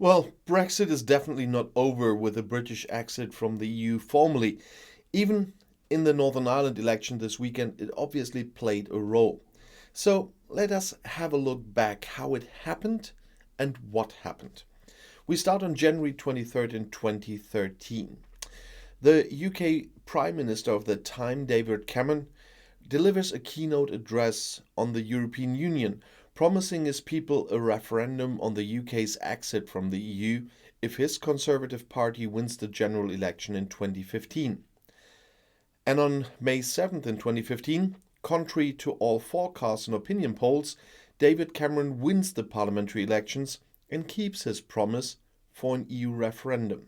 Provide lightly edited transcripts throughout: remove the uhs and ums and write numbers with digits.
Well, Brexit is definitely not over with the British exit from the EU formally. Even in the Northern Ireland election this weekend, it obviously played a role. So let us have a look back how it happened and what happened. We start on January 23rd in 2013. The UK Prime Minister of the time, David Cameron, delivers a keynote address on the European Union, promising his people a referendum on the UK's exit from the EU if his Conservative Party wins the general election in 2015. And on May 7th in 2015, contrary to all forecasts and opinion polls, David Cameron wins the parliamentary elections and keeps his promise for an EU referendum.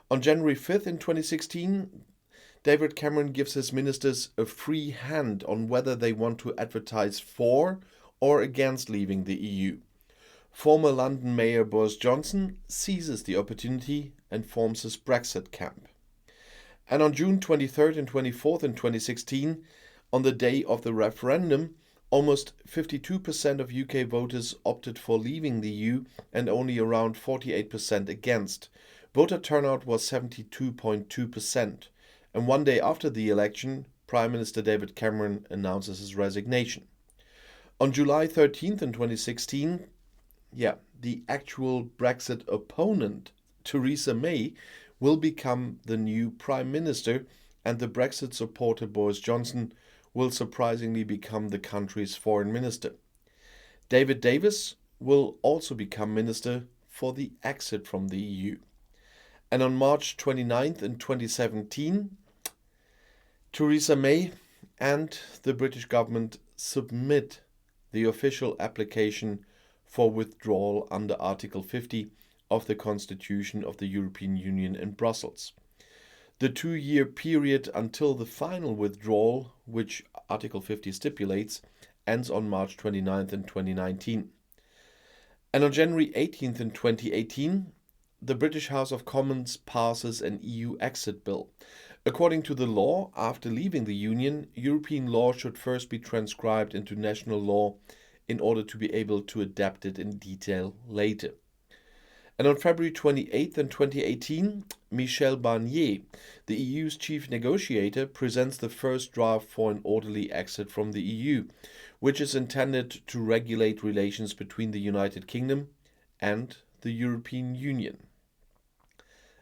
On January 5th in 2016, David Cameron gives his ministers a free hand on whether they want to advertise for or against leaving the EU. Former London Mayor Boris Johnson seizes the opportunity and forms his Brexit camp. And on June 23rd and 24th in 2016, on the day of the referendum, almost 52% of UK voters opted for leaving the EU and only around 48% against. Voter turnout was 72.2%. And one day after the election, Prime Minister David Cameron announces his resignation. On July 13th in 2016, the actual Brexit opponent, Theresa May, will become the new Prime Minister, and the Brexit supporter Boris Johnson will surprisingly become the country's Foreign Minister. David Davis will also become Minister for the exit from the EU. And on March 29th in 2017, Theresa May and the British government submit the official application for withdrawal under Article 50 of the Constitution of the European Union in Brussels. The 2-year period until the final withdrawal, which Article 50 stipulates, ends on March 29th in 2019. And on January 18th in 2018, the British House of Commons passes an EU exit bill. According to the law, after leaving the Union, European law should first be transcribed into national law in order to be able to adapt it in detail later. And on February 28th in 2018, Michel Barnier, the EU's chief negotiator, presents the first draft for an orderly exit from the EU, which is intended to regulate relations between the United Kingdom and the European Union.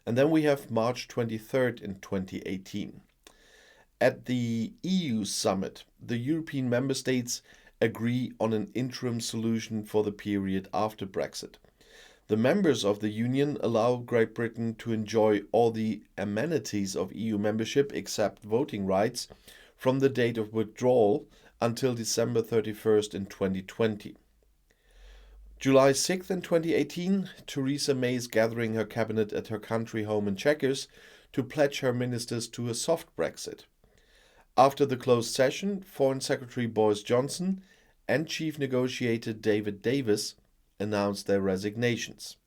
And then we have March 23rd in 2018. At the EU summit, the European member states agree on an interim solution for the period after Brexit. The members of the Union allow Great Britain to enjoy all the amenities of EU membership except voting rights from the date of withdrawal until December 31st in 2020. July 6th in 2018, Theresa May is gathering her cabinet at her country home in Chequers to pledge her ministers to a soft Brexit. After the closed session, Foreign Secretary Boris Johnson and Chief Negotiator David Davis announced their resignations.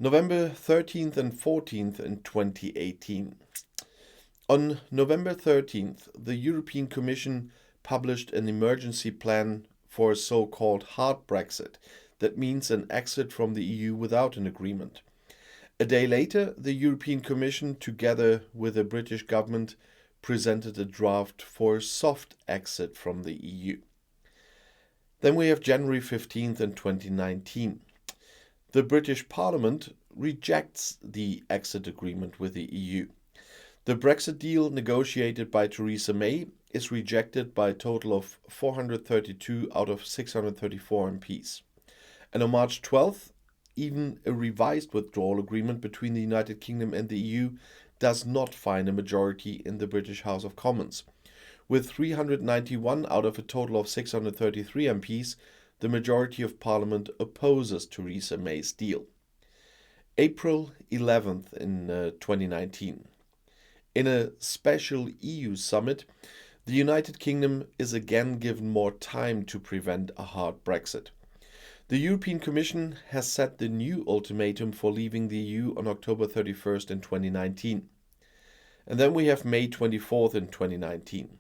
November 13th and 14th in 2018. On November 13th, the European Commission published an emergency plan for a so-called hard Brexit, that means an exit from the EU without an agreement. A day later, the European Commission, together with the British government, presented a draft for a soft exit from the EU. Then we have January 15th in 2019. The British Parliament rejects the exit agreement with the EU. The Brexit deal negotiated by Theresa May is rejected by a total of 432 out of 634 MPs. And on March 12th, even a revised withdrawal agreement between the United Kingdom and the EU does not find a majority in the British House of Commons. With 391 out of a total of 633 MPs, the majority of Parliament opposes Theresa May's deal. April 11th in 2019. In a special EU summit, the United Kingdom is again given more time to prevent a hard Brexit. The European Commission has set the new ultimatum for leaving the EU on October 31st in 2019. And then we have May 24th in 2019.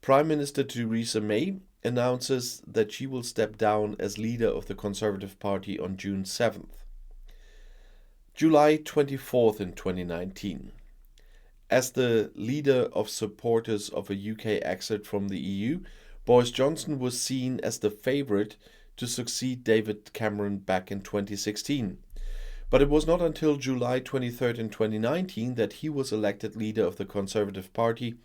Prime Minister Theresa May announces that she will step down as leader of the Conservative Party on June 7th. July 24th in 2019. As the leader of supporters of a UK exit from the EU, Boris Johnson was seen as the favourite to succeed David Cameron back in 2016. But it was not until July 23rd in 2019 that he was elected leader of the Conservative Party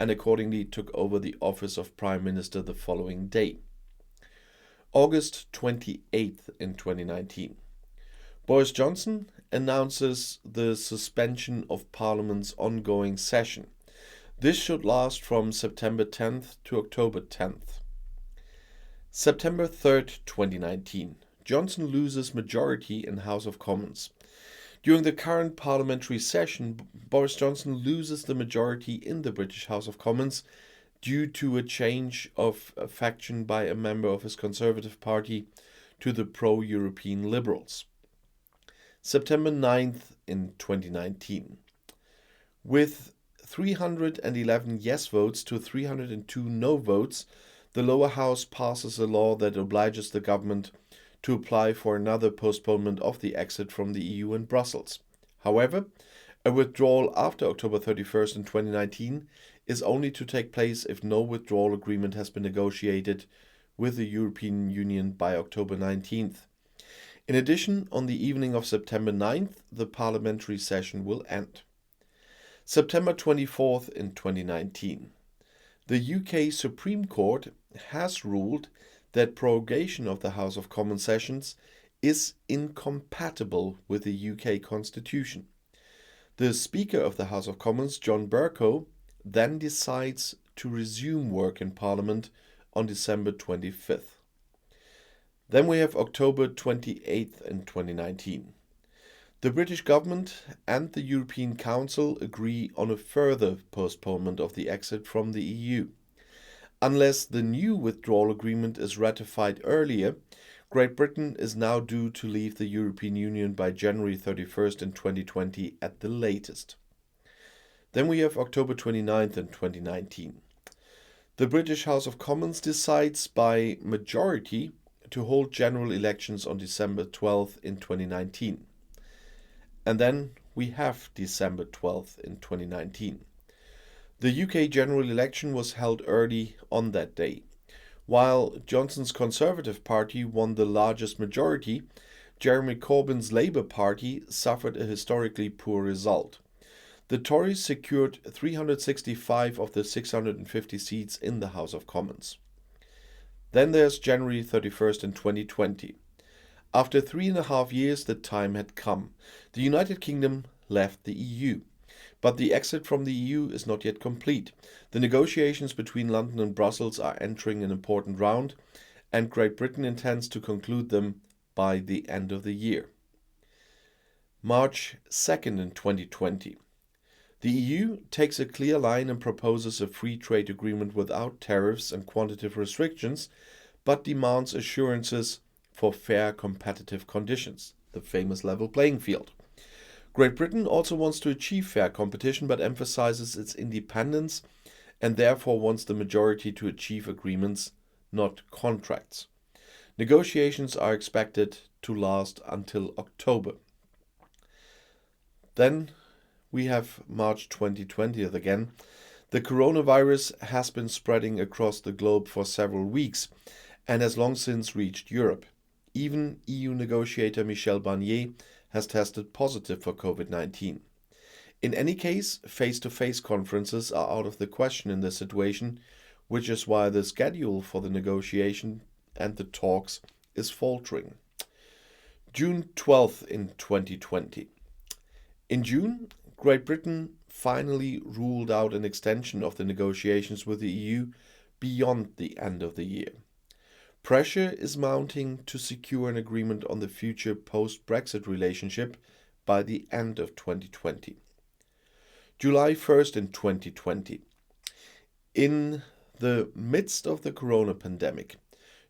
and accordingly took over the office of Prime Minister the following day. August 28th in 2019. Boris Johnson announces the suspension of Parliament's ongoing session. This should last from September 10th to October 10th. September 3rd, 2019. Johnson loses majority in House of Commons. During the current parliamentary session, Boris Johnson loses the majority in the British House of Commons due to a change of faction by a member of his Conservative Party to the pro-European Liberals. September 9th in 2019. With 311 yes votes to 302 no votes, the lower house passes a law that obliges the government to apply for another postponement of the exit from the EU in Brussels. However, a withdrawal after October 31st in 2019 is only to take place if no withdrawal agreement has been negotiated with the European Union by October 19th. In addition, on the evening of September 9th, the parliamentary session will end. September 24th in 2019. The UK Supreme Court has ruled that prorogation of the House of Commons sessions is incompatible with the UK Constitution. The Speaker of the House of Commons, John Bercow, then decides to resume work in Parliament on December 25th. Then we have October 28th in 2019. The British government and the European Council agree on a further postponement of the exit from the EU. Unless the new withdrawal agreement is ratified earlier, Great Britain is now due to leave the European Union by January 31st in 2020 at the latest. Then we have October 29th in 2019. The British House of Commons decides by majority to hold general elections on December 12th in 2019. And then we have December 12th in 2019. The UK general election was held early on that day. While Johnson's Conservative Party won the largest majority, Jeremy Corbyn's Labour Party suffered a historically poor result. The Tories secured 365 of the 650 seats in the House of Commons. Then there's January 31st in 2020. After 3.5 years, the time had come. The United Kingdom left the EU. But the exit from the EU is not yet complete. The negotiations between London and Brussels are entering an important round, and Great Britain intends to conclude them by the end of the year. March 2nd in 2020. The EU takes a clear line and proposes a free trade agreement without tariffs and quantitative restrictions, but demands assurances for fair competitive conditions, the famous level playing field. Great Britain also wants to achieve fair competition but emphasizes its independence and therefore wants the majority to achieve agreements, not contracts. Negotiations are expected to last until October. Then we have March 2020 again. The coronavirus has been spreading across the globe for several weeks and has long since reached Europe. Even EU negotiator Michel Barnier has tested positive for COVID-19. In any case, face-to-face conferences are out of the question in this situation, which is why the schedule for the negotiation and the talks is faltering. June 12th in 2020. In June, Great Britain finally ruled out an extension of the negotiations with the EU beyond the end of the year. Pressure is mounting to secure an agreement on the future post-Brexit relationship by the end of 2020. July 1st in 2020. In the midst of the corona pandemic,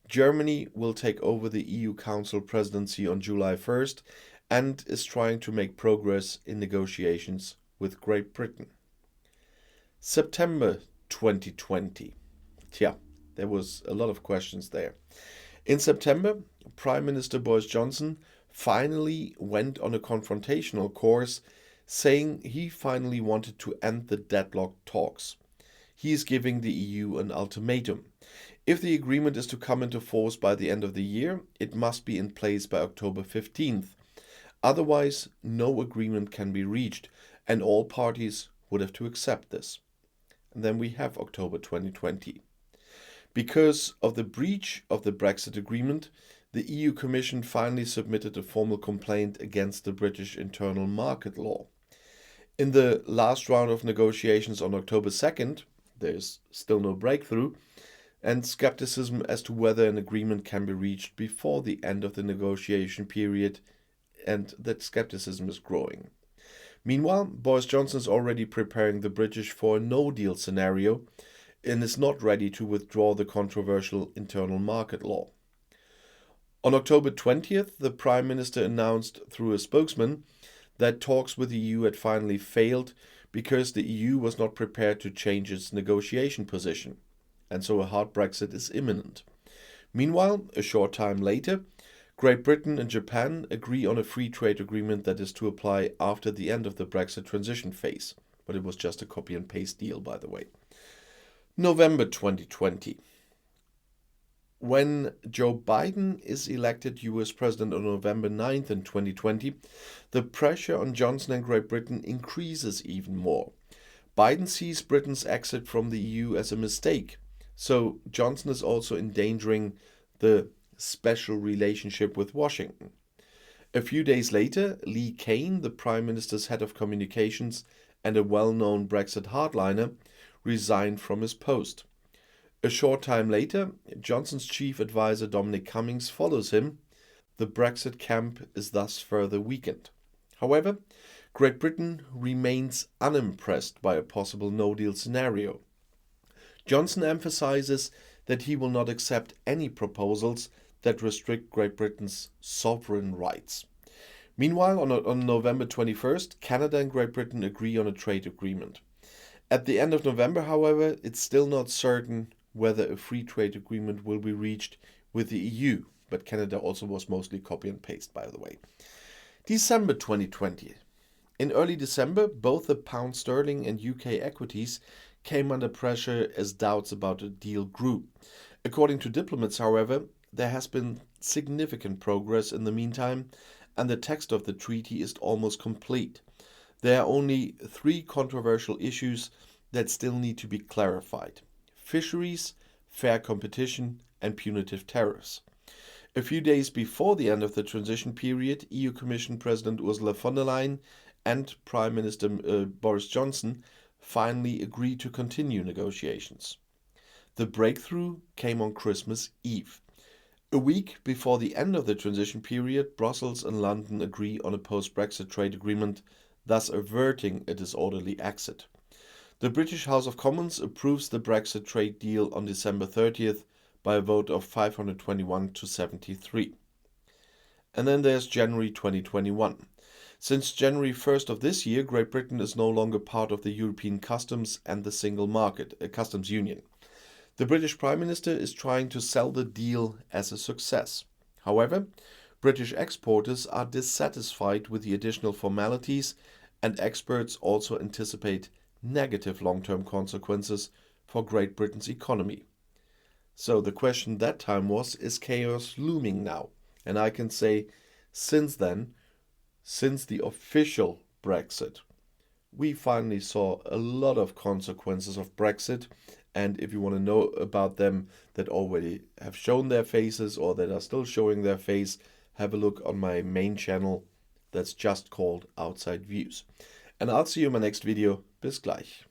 Germany will take over the EU Council presidency on July 1st and is trying to make progress in negotiations with Great Britain. September 2020. There was a lot of questions there. In September, Prime Minister Boris Johnson finally went on a confrontational course, saying he finally wanted to end the deadlocked talks. He is giving the EU an ultimatum. If the agreement is to come into force by the end of the year, it must be in place by October 15th. Otherwise, no agreement can be reached, and all parties would have to accept this. And then we have October 2020. Because of the breach of the Brexit agreement, the EU Commission finally submitted a formal complaint against the British internal market law. In the last round of negotiations on October 2nd, there's still no breakthrough, and skepticism as to whether an agreement can be reached before the end of the negotiation period, and that skepticism is growing. Meanwhile, Boris Johnson is already preparing the British for a no-deal scenario and is not ready to withdraw the controversial internal market law. On October 20th, the Prime Minister announced through a spokesman that talks with the EU had finally failed because the EU was not prepared to change its negotiation position, and so a hard Brexit is imminent. Meanwhile, a short time later, Great Britain and Japan agree on a free trade agreement that is to apply after the end of the Brexit transition phase, but it was just a copy and paste deal, by the way. November 2020. When Joe Biden is elected US President on November 9th in 2020, the pressure on Johnson and Great Britain increases even more. Biden sees Britain's exit from the EU as a mistake, so Johnson is also endangering the special relationship with Washington. A few days later, Lee Kane, the Prime Minister's head of communications and a well-known Brexit hardliner, resigned from his post. A short time later, Johnson's chief advisor Dominic Cummings follows him. The Brexit camp is thus further weakened. However, Great Britain remains unimpressed by a possible no-deal scenario. Johnson emphasizes that he will not accept any proposals that restrict Great Britain's sovereign rights. Meanwhile, on November 21st, Canada and Great Britain agree on a trade agreement. At the end of November, however, it's still not certain whether a free trade agreement will be reached with the EU, but Canada also was mostly copy and paste, by the way. December 2020. In early December, both the pound sterling and UK equities came under pressure as doubts about a deal grew. According to diplomats, however, there has been significant progress in the meantime, and the text of the treaty is almost complete. There are only 3 controversial issues that still need to be clarified: fisheries, fair competition, and punitive tariffs. A few days before the end of the transition period, EU Commission President Ursula von der Leyen and Prime Minister Boris Johnson finally agreed to continue negotiations. The breakthrough came on Christmas Eve. A week before the end of the transition period, Brussels and London agree on a post-Brexit trade agreement, thus averting a disorderly exit. The British House of Commons approves the Brexit trade deal on December 30th by a vote of 521 to 73. And then there's January 2021. Since January 1st of this year, Great Britain is no longer part of the European customs and the single market, a customs union. The British Prime Minister is trying to sell the deal as a success. However, British exporters are dissatisfied with the additional formalities, and experts also anticipate negative long-term consequences for Great Britain's economy. So the question that time was, is chaos looming now? And I can say, since then, since the official Brexit, we finally saw a lot of consequences of Brexit. And if you want to know about them that already have shown their faces or that are still showing their face, have a look on my main channel that's just called Outside Views. And I'll see you in my next video. Bis gleich.